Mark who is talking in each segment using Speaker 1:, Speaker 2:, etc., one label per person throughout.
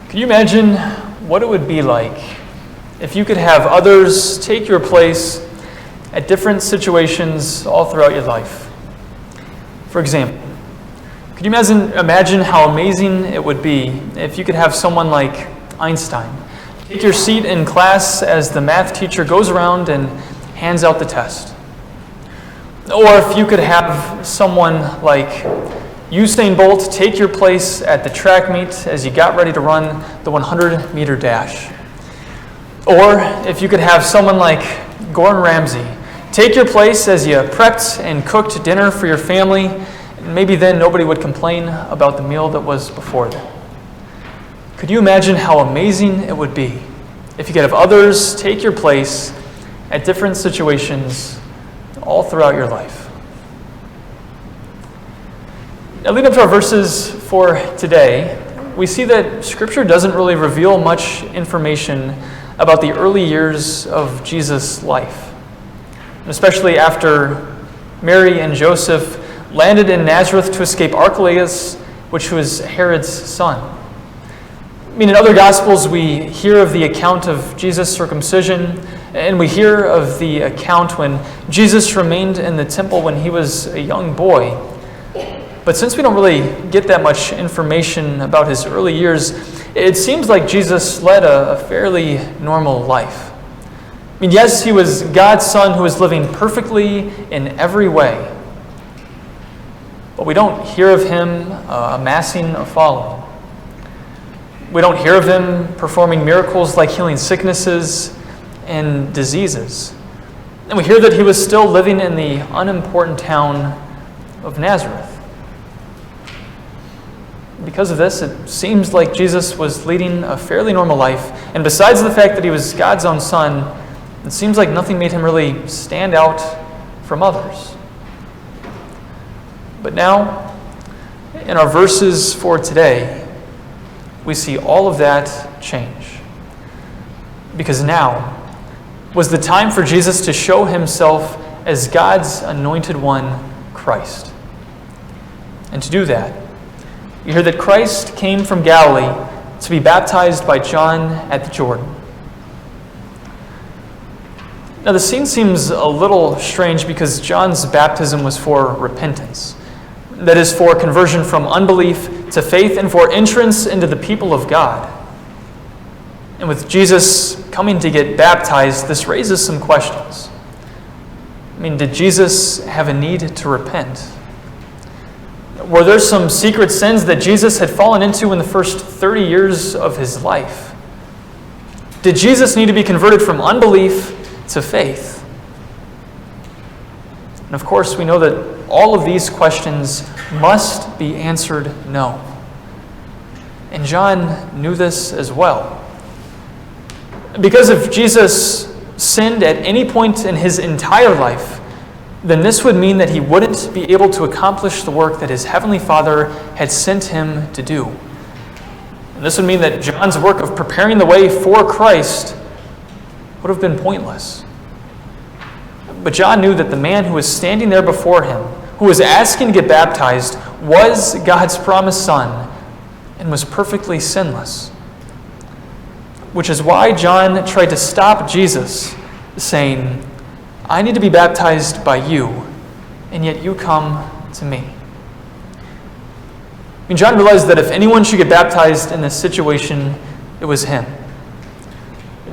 Speaker 1: Can you imagine what it would be like if you could have others take your place at different situations all throughout your life? For example, could you imagine how amazing it would be if you could have someone like Einstein take your seat in class as the math teacher goes around and hands out the test? Or if you could have someone like Usain Bolt take your place at the track meet as you got ready to run the 100-meter dash. Or if you could have someone like Gordon Ramsay take your place as you prepped and cooked dinner for your family, and maybe then nobody would complain about the meal that was before them. Could you imagine how amazing it would be if you could have others take your place at different situations all throughout your life? Now, leading up to our verses for today, we see that Scripture doesn't really reveal much information about the early years of Jesus' life, especially after Mary and Joseph landed in Nazareth to escape Archelaus, which was Herod's son. I mean, in other Gospels, we hear of the account of Jesus' circumcision, and we hear of the account when Jesus remained in the temple when he was a young boy. But since we don't really get that much information about his early years, it seems like Jesus led a fairly normal life. I mean, yes, he was God's son who was living perfectly in every way. But we don't hear of him amassing a following. We don't hear of him performing miracles like healing sicknesses and diseases. And we hear that he was still living in the unimportant town of Nazareth. Because of this, it seems like Jesus was leading a fairly normal life. And besides the fact that he was God's own son, it seems like nothing made him really stand out from others. But now, in our verses for today, we see all of that change. Because now was the time for Jesus to show himself as God's Anointed One, Christ. And to do that, you hear that Christ came from Galilee to be baptized by John at the Jordan. Now, the scene seems a little strange because John's baptism was for repentance. That is, for conversion from unbelief to faith and for entrance into the people of God. And with Jesus coming to get baptized, this raises some questions. I mean, did Jesus have a need to repent? Were there some secret sins that Jesus had fallen into in the first 30 years of his life? Did Jesus need to be converted from unbelief to faith? And of course, we know that all of these questions must be answered no. And John knew this as well. Because if Jesus sinned at any point in his entire life, then this would mean that he wouldn't be able to accomplish the work that his heavenly Father had sent him to do. And this would mean that John's work of preparing the way for Christ would have been pointless. But John knew that the man who was standing there before him, who was asking to get baptized, was God's promised son and was perfectly sinless. Which is why John tried to stop Jesus, saying, I need to be baptized by you, and yet you come to me. I mean, John realized that if anyone should get baptized in this situation, it was him.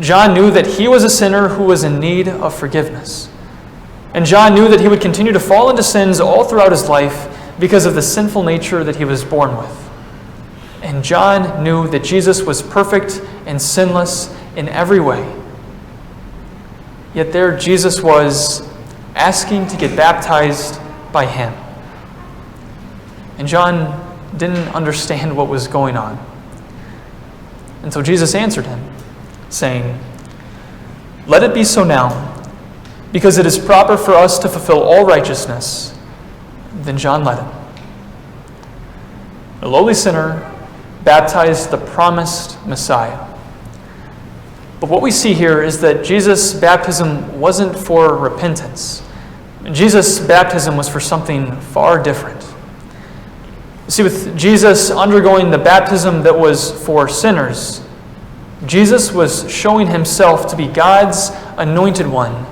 Speaker 1: John knew that he was a sinner who was in need of forgiveness. And John knew that he would continue to fall into sins all throughout his life because of the sinful nature that he was born with. And John knew that Jesus was perfect and sinless in every way. Yet there Jesus was asking to get baptized by him. And John didn't understand what was going on. And so Jesus answered him, saying, Let it be so now, because it is proper for us to fulfill all righteousness. Then John let him. A lowly sinner baptized the promised Messiah. But what we see here is that Jesus' baptism wasn't for repentance. Jesus' baptism was for something far different. See, with Jesus undergoing the baptism that was for sinners, Jesus was showing himself to be God's anointed one,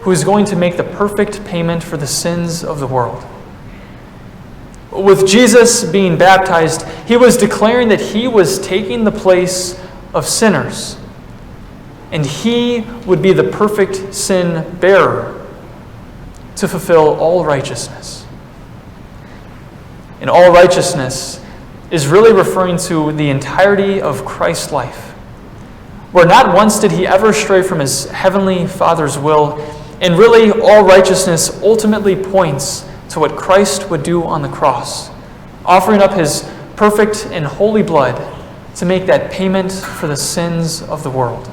Speaker 1: who is going to make the perfect payment for the sins of the world. With Jesus being baptized, he was declaring that he was taking the place of sinners, and he would be the perfect sin bearer to fulfill all righteousness. And all righteousness is really referring to the entirety of Christ's life, where not once did he ever stray from his heavenly Father's will, and really all righteousness ultimately points to what Christ would do on the cross, offering up his perfect and holy blood to make that payment for the sins of the world.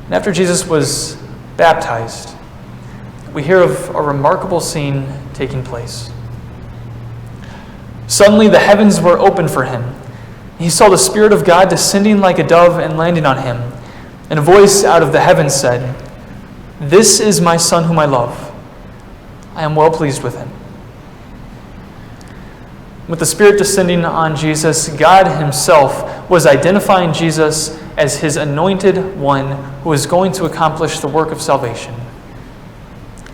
Speaker 1: And after Jesus was baptized, we hear of a remarkable scene taking place. Suddenly the heavens were opened for him. He saw the Spirit of God descending like a dove and landing on him. And a voice out of the heavens said, "This is my Son whom I love. I am well pleased with him." With the Spirit descending on Jesus, God himself was identifying Jesus as his anointed one who was going to accomplish the work of salvation.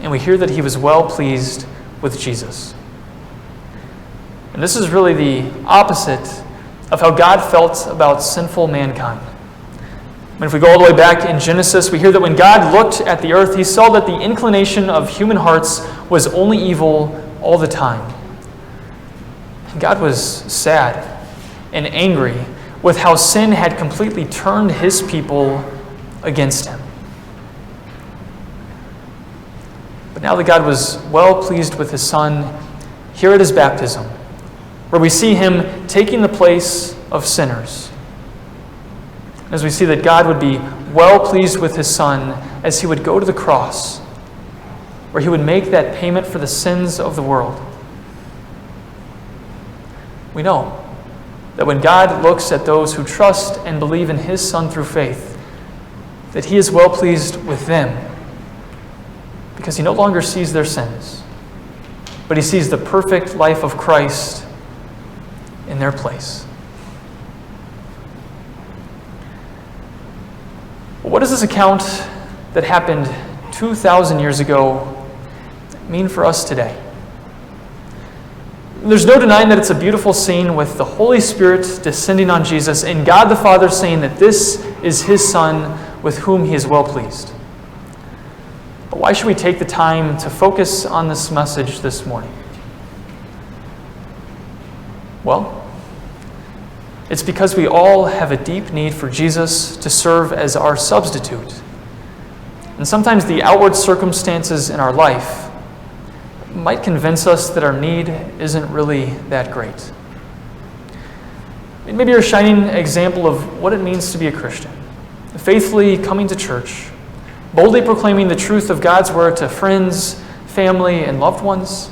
Speaker 1: And we hear that he was well pleased with Jesus. And this is really the opposite of how God felt about sinful mankind. And if we go all the way back in Genesis, we hear that when God looked at the earth, he saw that the inclination of human hearts was only evil all the time. And God was sad and angry with how sin had completely turned his people against him. But now that God was well pleased with his Son, here at his baptism, where we see him taking the place of sinners, as we see that God would be well pleased with his Son as he would go to the cross, where he would make that payment for the sins of the world. We know that when God looks at those who trust and believe in his Son through faith, that he is well pleased with them, because he no longer sees their sins, but he sees the perfect life of Christ in their place. What does this account that happened 2,000 years ago mean for us today? There's no denying that it's a beautiful scene with the Holy Spirit descending on Jesus and God the Father saying that this is his Son with whom he is well pleased. But why should we take the time to focus on this message this morning? Well, it's because we all have a deep need for Jesus to serve as our substitute. And sometimes the outward circumstances in our life might convince us that our need isn't really that great. Maybe you're a shining example of what it means to be a Christian, faithfully coming to church, boldly proclaiming the truth of God's word to friends, family, and loved ones,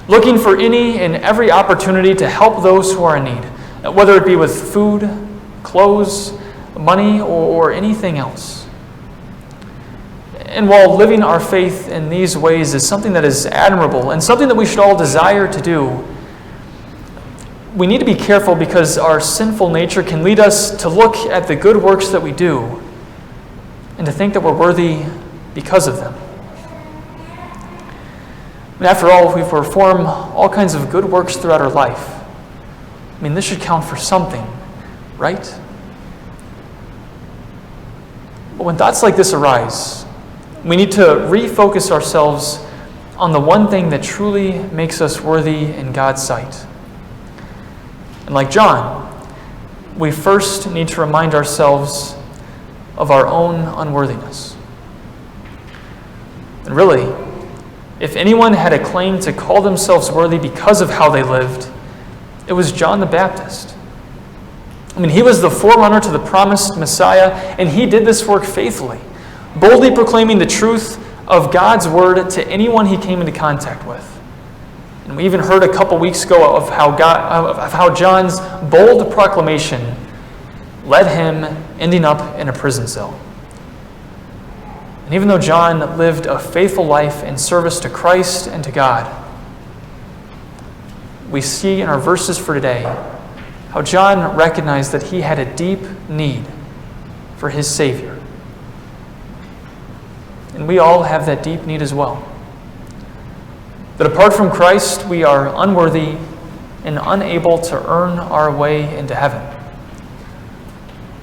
Speaker 1: looking for any and every opportunity to help those who are in need, whether it be with food, clothes, money, or anything else. And while living our faith in these ways is something that is admirable and something that we should all desire to do, we need to be careful because our sinful nature can lead us to look at the good works that we do and to think that we're worthy because of them. And after all, if we perform all kinds of good works throughout our life, this should count for something, right? But when thoughts like this arise, we need to refocus ourselves on the one thing that truly makes us worthy in God's sight. And like John, we first need to remind ourselves of our own unworthiness. And really, if anyone had a claim to call themselves worthy because of how they lived, it was John the Baptist. He was the forerunner to the promised Messiah, and he did this work faithfully, boldly proclaiming the truth of God's word to anyone he came into contact with. And we even heard a couple weeks ago of how John's bold proclamation led him ending up in a prison cell. And even though John lived a faithful life in service to Christ and to God, we see in our verses for today how John recognized that he had a deep need for his Savior. And we all have that deep need as well. That apart from Christ, we are unworthy and unable to earn our way into heaven.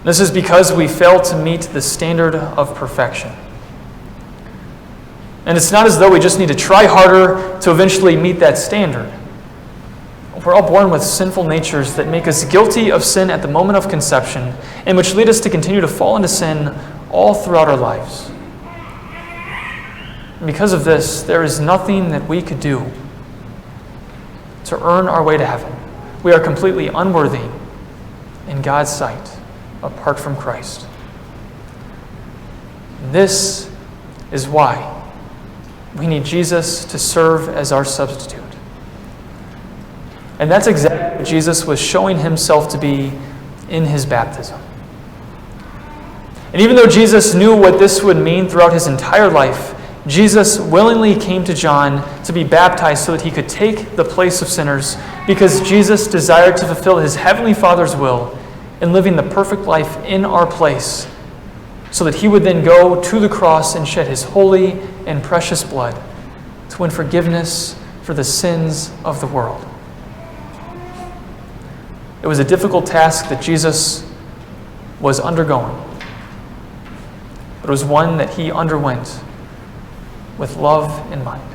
Speaker 1: This is because we fail to meet the standard of perfection. And it's not as though we just need to try harder to eventually meet that standard. We're all born with sinful natures that make us guilty of sin at the moment of conception, and which lead us to continue to fall into sin all throughout our lives. And because of this, there is nothing that we could do to earn our way to heaven. We are completely unworthy in God's sight apart from Christ. And this is why we need Jesus to serve as our substitute. And that's exactly what Jesus was showing himself to be in his baptism. And even though Jesus knew what this would mean throughout his entire life, Jesus willingly came to John to be baptized so that he could take the place of sinners, because Jesus desired to fulfill his heavenly Father's will in living the perfect life in our place, so that he would then go to the cross and shed his holy and precious blood to win forgiveness for the sins of the world. It was a difficult task that Jesus was undergoing, but it was one that he underwent with love in mind.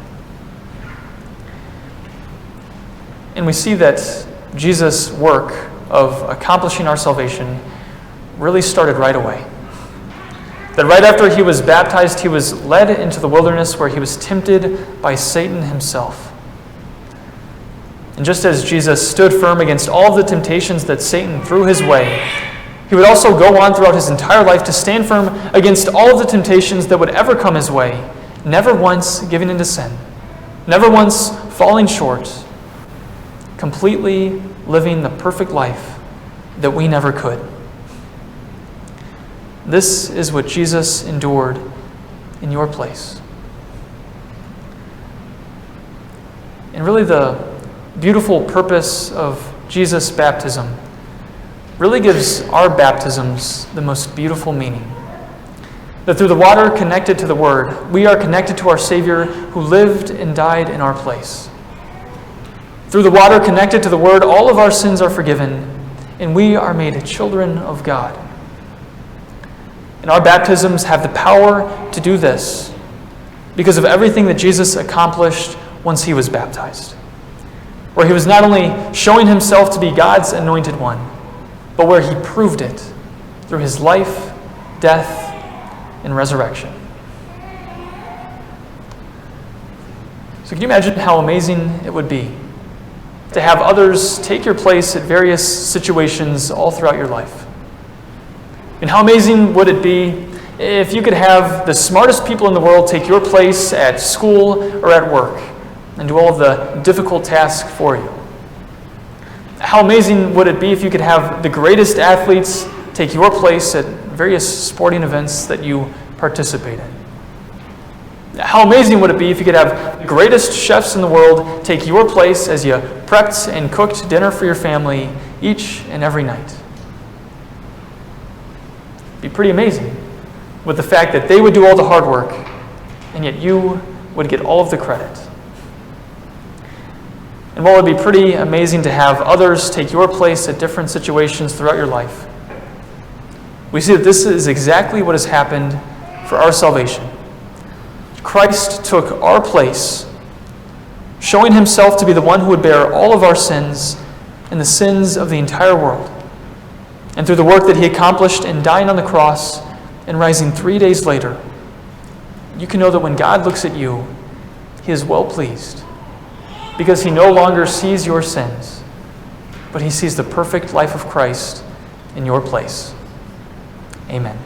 Speaker 1: And we see that Jesus' work of accomplishing our salvation really started right away. That right after he was baptized, he was led into the wilderness where he was tempted by Satan himself. And just as Jesus stood firm against all of the temptations that Satan threw his way, he would also go on throughout his entire life to stand firm against all of the temptations that would ever come his way, never once giving into sin, never once falling short, completely living the perfect life that we never could. This is what Jesus endured in your place. And really the beautiful purpose of Jesus' baptism really gives our baptisms the most beautiful meaning. That through the water connected to the Word, we are connected to our Savior who lived and died in our place. Through the water connected to the Word, all of our sins are forgiven, and we are made children of God. And our baptisms have the power to do this because of everything that Jesus accomplished once he was baptized, where he was not only showing himself to be God's anointed one, but where he proved it through his life, death, and resurrection. So can you imagine how amazing it would be to have others take your place at various situations all throughout your life? And how amazing would it be if you could have the smartest people in the world take your place at school or at work and do all of the difficult tasks for you? How amazing would it be if you could have the greatest athletes take your place at various sporting events that you participate in? How amazing would it be if you could have the greatest chefs in the world take your place as you prepped and cooked dinner for your family each and every night? It'd be pretty amazing with the fact that they would do all the hard work and yet you would get all of the credit. And while it would be pretty amazing to have others take your place at different situations throughout your life, we see that this is exactly what has happened for our salvation. Christ took our place, showing himself to be the one who would bear all of our sins and the sins of the entire world. And through the work that he accomplished in dying on the cross and rising 3 days later, you can know that when God looks at you, he is well pleased, because he no longer sees your sins, but he sees the perfect life of Christ in your place. Amen.